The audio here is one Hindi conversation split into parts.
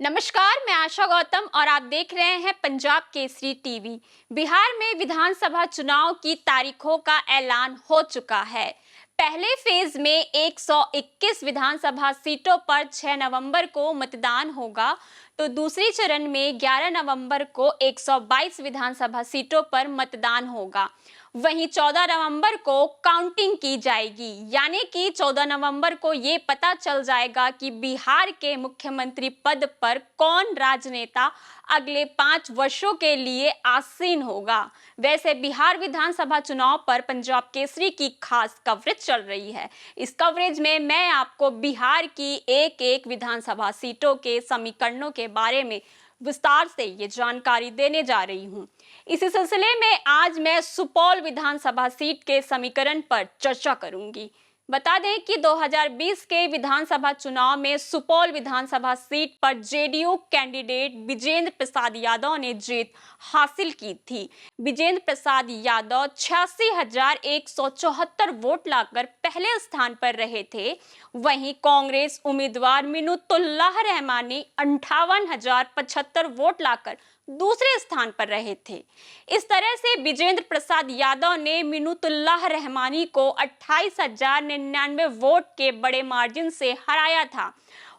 नमस्कार, मैं आशा गौतम और आप देख रहे हैं पंजाब केसरी टीवी। बिहार में विधानसभा चुनाव की तारीखों का ऐलान हो चुका है। पहले फेज में 121 विधानसभा सीटों पर 6 नवंबर को मतदान होगा, तो दूसरी चरण में 11 नवंबर को 122 विधानसभा सीटों पर मतदान होगा। वहीं 14 नवंबर को काउंटिंग की जाएगी, यानी कि 14 नवंबर को ये पता चल जाएगा कि बिहार के मुख्यमंत्री पद पर कौन राजनेता अगले 5 वर्षों के लिए आसीन होगा। वैसे बिहार विधानसभा चुनाव पर पंजाब केसरी की खास कवरेज चल रही है। इस कवरेज में मैं आपको बिहार की एक एक विधानसभा सीटों के समीकरणों के बारे में विस्तार से ये जानकारी देने जा रही हूँ। इसी सिलसिले में आज मैं सुपौल विधानसभा सीट के समीकरण पर चर्चा करूंगी। बता दें कि 2020 के विधानसभा चुनाव में सुपौल विधानसभा सीट पर जेडीयू कैंडिडेट विजेंद्र प्रसाद यादव ने जीत हासिल की थी। विजेंद्र प्रसाद यादव 86,174 वोट लाकर पहले स्थान पर रहे थे। वहीं कांग्रेस उम्मीदवार मिन्नतुल्लाह रहमान ने 58,075 वोट लाकर दूसरे स्थान पर रहे थे। इस तरह से विजेंद्र प्रसाद यादव ने मिन्नतुल्लाह रहमानी को 28,099 वोट के बड़े मार्जिन से हराया था।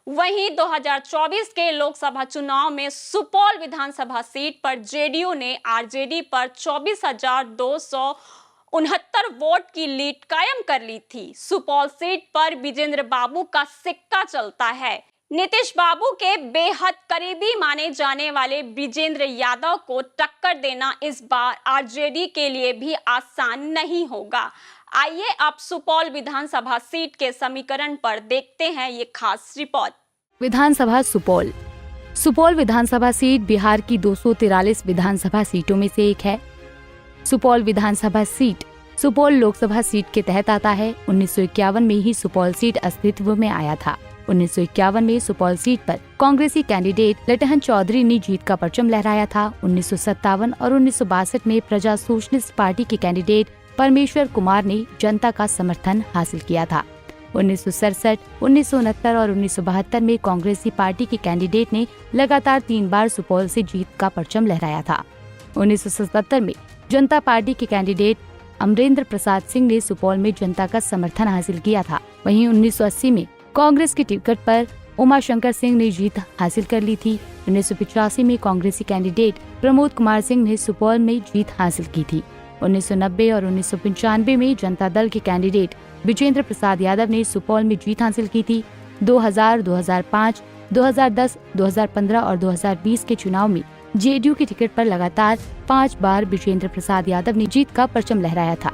वहीं 2024 के लोकसभा चुनाव में सुपौल विधानसभा सीट पर जेडीयू ने आरजेडी पर 24,269 वोट की लीड कायम कर ली थी। सुपौल सीट पर विजेंद्र बाबू का सिक्का चलता है। नीतीश बाबू के बेहद करीबी माने जाने वाले विजेंद्र यादव को टक्कर देना इस बार आरजेडी के लिए भी आसान नहीं होगा। आइए अब सुपौल विधानसभा सीट के समीकरण पर देखते हैं ये खास रिपोर्ट। विधानसभा सुपौल विधानसभा सीट बिहार की 243 विधानसभा सीटों में से एक है। सुपौल विधानसभा सीट सुपौल लोकसभा सीट के तहत आता है। 1951 में ही सुपौल सीट अस्तित्व में आया था। 1951 में सुपौल सीट पर कांग्रेसी कैंडिडेट लटहन चौधरी ने जीत का परचम लहराया था। 1957 और 1962 में प्रजा सोशलिस्ट पार्टी के कैंडिडेट परमेश्वर कुमार ने जनता का समर्थन हासिल किया था। 1967, 1969 और 1972 में कांग्रेसी पार्टी के कैंडिडेट ने लगातार 3 बार सुपौल से जीत का परचम लहराया था। 1977 में जनता पार्टी के कैंडिडेट अमरेंद्र प्रसाद सिंह ने सुपौल में जनता का समर्थन हासिल किया था। वहीं 1980 में कांग्रेस की टिकट पर उमाशंकर सिंह ने जीत हासिल कर ली थी। 1985 में कांग्रेसी कैंडिडेट प्रमोद कुमार सिंह ने सुपौल में जीत हासिल की थी। 1990 और 1995 में जनता दल के कैंडिडेट विजेंद्र प्रसाद यादव ने सुपौल में जीत हासिल की थी। 2000, 2005, 2010, 2015 और 2020 के चुनाव में जेडीयू की टिकट पर लगातार 5 बार विजेंद्र प्रसाद यादव ने जीत का परचम लहराया था।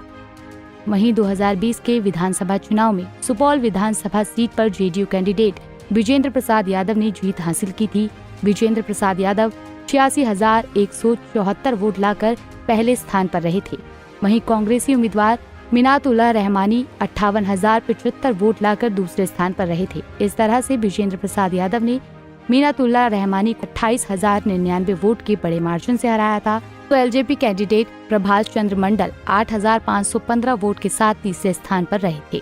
वहीं 2020 के विधानसभा चुनाव में सुपौल विधानसभा सीट पर जेडीयू कैंडिडेट विजेंद्र प्रसाद यादव ने जीत हासिल की थी। विजेंद्र प्रसाद यादव 86,174 वोट लाकर पहले स्थान पर रहे थे। वहीं कांग्रेसी उम्मीदवार मिन्नतुल्लाह रहमानी 58,075 वोट लाकर दूसरे स्थान पर रहे थे। इस तरह से विजेंद्र प्रसाद यादव ने मिन्नतुल्लाह रहमानी को 28,099 वोट के बड़े मार्जिन से हराया था। तो एलजेपी कैंडिडेट प्रभाष चंद्र मंडल 8,515 वोट के साथ तीसरे स्थान पर रहे थे।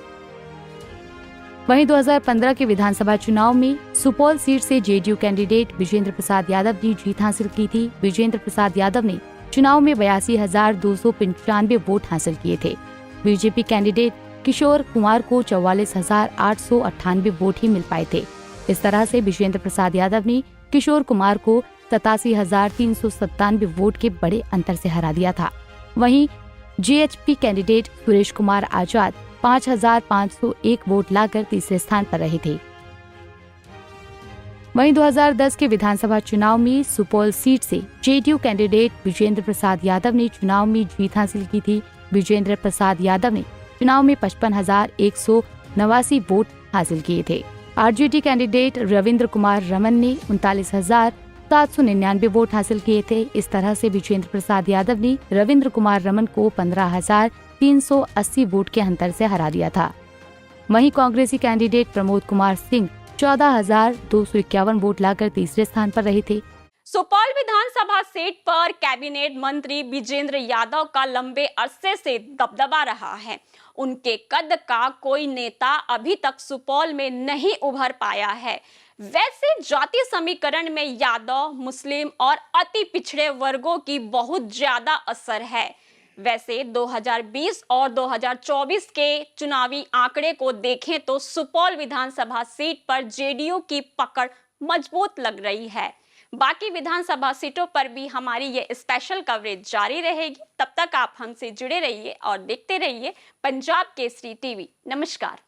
वहीं 2015 के विधानसभा चुनाव में सुपौल सीट से जेडीयू कैंडिडेट विजेंद्र प्रसाद यादव ने जीत हासिल की थी। विजेंद्र प्रसाद यादव ने चुनाव में 82,295 वोट हासिल किए थे। बीजेपी कैंडिडेट किशोर कुमार को 44,898 वोट ही मिल पाए थे। इस तरह से विजेंद्र प्रसाद यादव ने किशोर कुमार को 87,397 वोट के बड़े अंतर से हरा दिया था। वहीं जेएचपी कैंडिडेट सुरेश कुमार आजाद 5,501 वोट लाकर तीसरे स्थान पर रहे थे। वहीं 2010 के विधानसभा चुनाव में सुपौल सीट से जेडीयू कैंडिडेट विजेंद्र प्रसाद यादव ने चुनाव में जीत हासिल की थी। विजेंद्र प्रसाद यादव ने चुनाव में 55,189 वोट हासिल किए थे। आरजेडी कैंडिडेट रविंद्र कुमार रमन ने 39,799 वोट हासिल किए थे। इस तरह से विजेंद्र प्रसाद यादव ने रविंद्र कुमार रमन को 15,380 वोट के अंतर से हरा दिया था। वहीं कांग्रेसी कैंडिडेट प्रमोद कुमार सिंह 14,251 वोट लाकर तीसरे स्थान पर रहे थे। सुपौल विधानसभा सीट पर कैबिनेट मंत्री विजेंद्र यादव का लंबे अरसे से दबदबा रहा है। उनके कद का कोई नेता अभी तक सुपौल में नहीं उभर पाया है। वैसे जाति समीकरण में यादव, मुस्लिम और अति पिछड़े वर्गों की बहुत ज्यादा असर है। वैसे 2020 और 2024 के चुनावी आंकड़े को देखें तो सुपौल विधानसभा सीट पर जेडीयू की पकड़ मजबूत लग रही है। बाकी विधानसभा सीटों पर भी हमारी ये स्पेशल कवरेज जारी रहेगी। तब तक आप हमसे जुड़े रहिए और देखते रहिए पंजाब केसरी टीवी। नमस्कार।